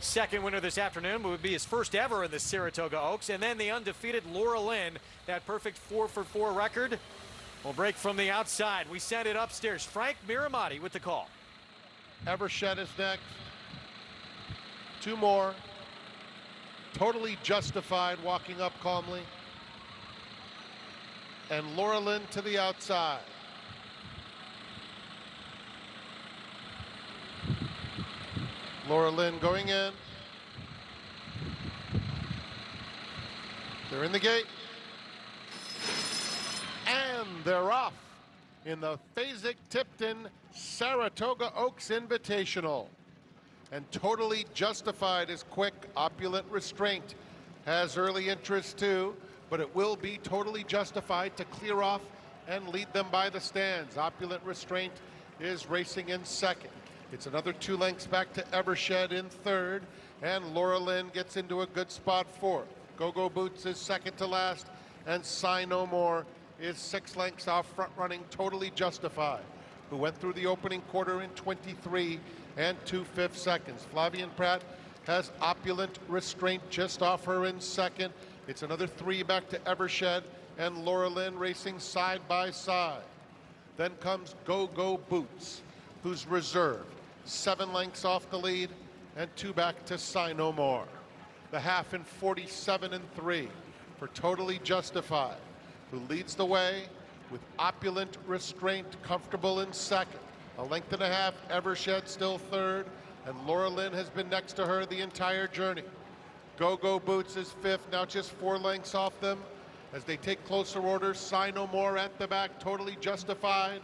second winner this afternoon. Would be his first ever in the Saratoga Oaks. And then the undefeated Laura Lynn, that perfect 4-for-4 record, will break from the outside. We send it upstairs. Frank Miramati with the call. Evershed is next. Two more. Totally Justified walking up calmly. And Laura Lynn to the outside. Laura Lynn going in. They're in the gate. And they're off in the Fasig-tipton Saratoga Oaks Invitational. And Totally Justified is quick. Opulent Restraint has early interest too, but it will be Totally Justified to clear off and lead them by the stands. Opulent Restraint is racing in second. It's another 2 lengths back to Evershed in third, and Laura Lynn gets into a good spot fourth. Go-Go Boots is second to last, and Sigh No More is 6 lengths off front running Totally Justified, who went through the opening quarter in 23 and 2/5 seconds. Flavian Pratt has Opulent Restraint just off her in second. It's another 3 back to Evershed and Laura Lynn racing side by side. Then comes Go-Go Boots, who's reserved, 7 lengths off the lead, and 2 back to Sigh No More. The half in 47 and 3 for Totally Justified, who leads the way with Opulent Restraint comfortable in second. A length and a half, Evershed still third, and Laura Lynn has been next to her the entire journey. Go-Go Boots is fifth, now just 4 lengths off them. As they take closer orders, Sigh No More at the back, Totally Justified.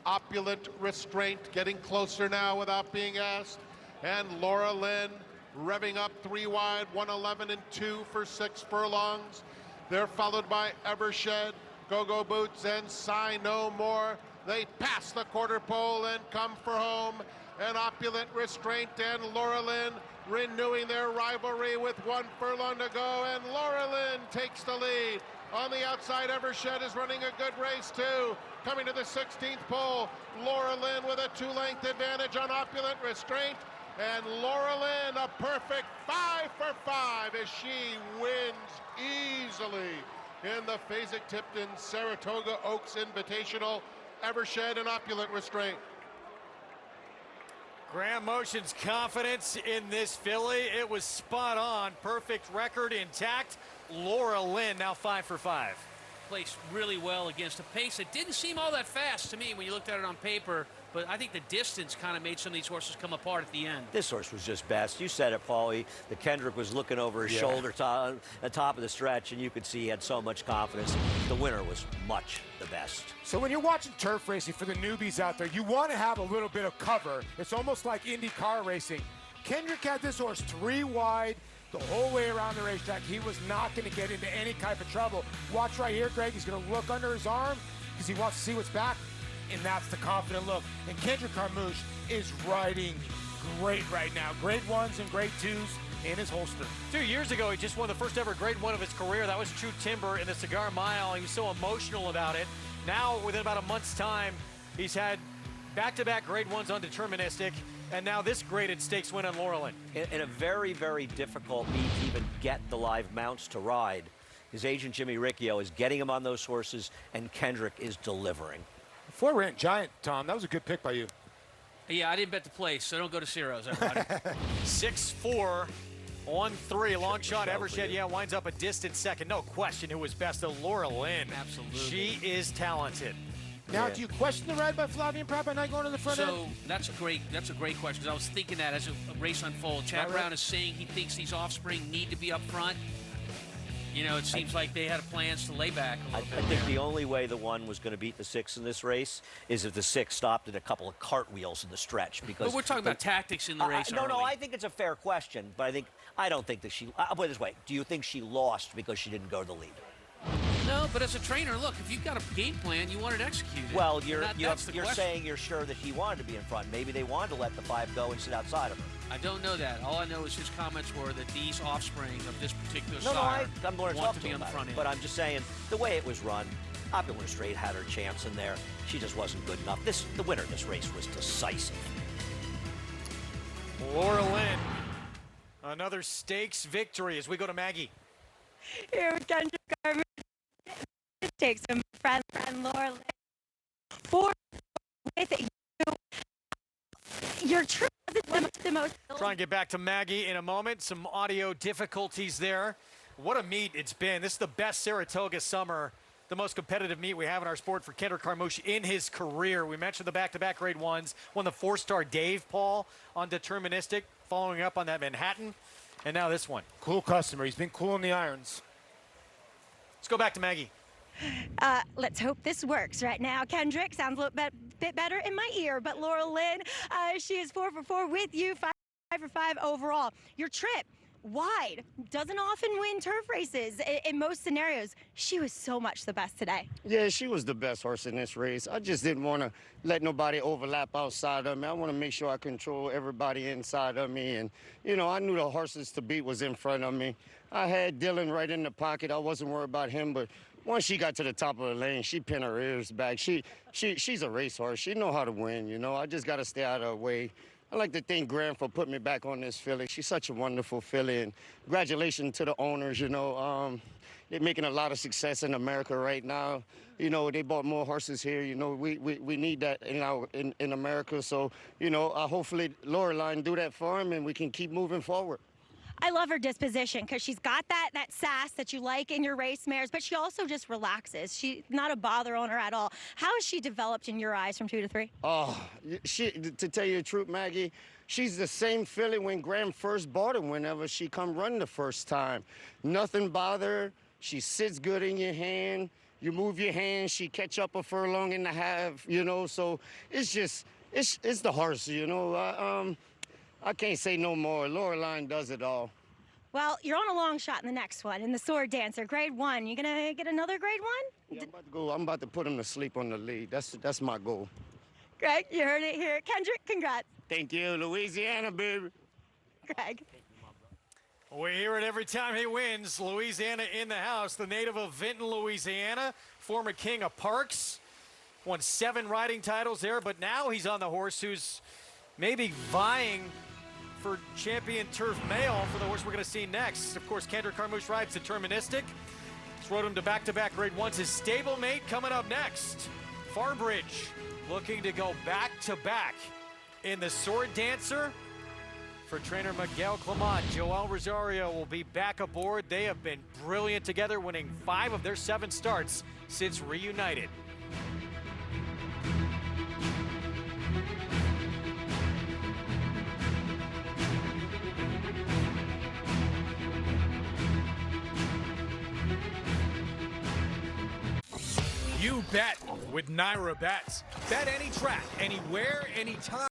Opulent Restraint getting closer now without being asked. And Laura Lynn revving up 3 wide, 1:11 and 2 for 6 furlongs. They're followed by Evershed, Go-Go Boots, and Sigh No More. They pass the quarter pole and come for home. And Opulent Restraint and Laura Lynn renewing their rivalry with 1 furlong to go. And Laura Lynn takes the lead. On the outside, Evershed is running a good race too. Coming to the 16th pole, Laura Lynn with a 2-length advantage on Opulent Restraint. And Laura Lynn, a perfect 5 for 5 as she wins easily in the Fasig-tipton Saratoga Oaks Invitational. Evershed and Opulent Restraint. Graham Motion's confidence in this filly, it was spot on. Perfect record intact. Laura Lynn now 5 for 5. Placed really well against a pace that didn't seem all that fast to me when you looked at it on paper, but I think the distance kind of made some of these horses come apart at the end. This horse was just best. You said it, Paulie. The Kendrick was looking over his shoulder at the top of the stretch, and you could see he had so much confidence. The winner was much the best. So when you're watching turf racing, for the newbies out there, you want to have a little bit of cover. It's almost like Indy car racing. Kendrick had this horse 3 wide the whole way around the racetrack. He was not going to get into any type of trouble. Watch right here, Greg. He's going to look under his arm because he wants to see what's back, and that's the confident look. And Kendrick Carmouche is riding great right now. Grade 1s and grade 2s in his holster. 2 years ago, he just won the first ever grade 1 of his career. That was True Timber in the Cigar Mile. He was so emotional about it. Now, within about a month's time, he's had back-to-back grade 1s on Deterministic, and now this graded stakes win on Laura Lynn. In a very, very difficult meet to even get the live mounts to ride, his agent Jimmy Riccio is getting him on those horses, and Kendrick is delivering. 4-rant Giant, Tom. That was a good pick by you. Yeah, I didn't bet the place, so don't go to Ciro's, everybody. 6-4 on 3. Long shot. Evershed, winds up a distant second. No question who was best of Laura Lynn. Absolutely. She is talented. Now, do you question the ride by Flavian Pratt by not going to the front end? So that's a great question, because I was thinking that as a race unfolds. Chad Brown is saying he thinks these offspring need to be up front. You know, it seems like they had plans to lay back a little bit. I think the only way the 1 was going to beat the 6 in this race is if the 6 stopped at a couple of cartwheels in the stretch. Because but we're talking about tactics in the race. No, I think it's a fair question, but I don't think that she. I'll put it this way: do you think she lost because she didn't go to the lead? No, but as a trainer, look, if you've got a game plan, you want it executed. Well, you're saying you're sure that he wanted to be in front. Maybe they wanted to let the 5 go and sit outside of her. I don't know that. All I know is his comments were that these offspring of this particular No, sire I'm going to want talk to be on the front end. But I'm just saying, the way it was run, Opulent Restraint had her chance in there. She just wasn't good enough. The winner of this race was decisive. Laura Lynn Another stakes victory as we go to Maggie. Here with Kendrick Garvin. Takes him friend Laura Lynn. For with you. Your trip was the most. Try and get back to Maggie in a moment. Some audio difficulties there. What a meet it's been. This is the best Saratoga summer, the most competitive meet we have in our sport for Kendrick Carmouche in his career. We mentioned the back-to-back grade ones. Won the 4-star Dave Paul on deterministic, following up on that Manhattan. And now this one. Cool customer. He's been cool in the irons. Let's go back to Maggie. Let's hope this works right now. Kendrick sounds a little bit better in my ear, but Laura Lynn, she is 4 for 4 with you, 5 for 5 overall. Your trip, wide, doesn't often win turf races in most scenarios. She was so much the best today. Yeah, she was the best horse in this race. I just didn't want to let nobody overlap outside of me. I want to make sure I control everybody inside of me. And, you know, I knew the horses to beat was in front of me. I had Dylan right in the pocket. I wasn't worried about him, but once she got to the top of the lane, she pinned her ears back. She's a racehorse. She know how to win, you know. I just got to stay out of her way. I like to thank Graham for putting me back on this filly. She's such a wonderful filly, and congratulations to the owners, you know. They're making a lot of success in America right now. You know, they bought more horses here. You know, we need that in America. So, you know, hopefully Loreline do that for him, and we can keep moving forward. I love her disposition because she's got that sass that you like in your race mares, but she also just relaxes. She's not a bother owner at all. How has she developed in your eyes from 2 to 3? Oh, to tell you the truth, Maggie, she's the same filly when Graham first bought her whenever she come run the first time. Nothing bother her. She sits good in your hand. You move your hand, she catch up a furlong and a half, you know. So it's just, it's the horse, you know. I can't say no more. Loreline does it all. Well, you're on a long shot in the next one, in the Sword Dancer, grade 1. You gonna get another grade 1? Yeah, I'm about to put him to sleep on the lead. That's my goal. Greg, you heard it here. Kendrick, congrats. Thank you, Louisiana, baby. Greg. We hear it every time he wins. Louisiana in the house. The native of Vinton, Louisiana, former king of Parks, won 7 riding titles there, but now he's on the horse who's maybe vying for champion turf male for the horse we're going to see next. Of course, Kendrick Carmouche rides deterministic. He's rode him to back-to-back grade 1s. His stablemate coming up next. Farbridge looking to go back-to-back in the Sword Dancer. For trainer Miguel Clement, Joel Rosario will be back aboard. They have been brilliant together, winning 5 of their 7 starts since reunited. You bet with Naira Bets. Bet any track, anywhere, anytime.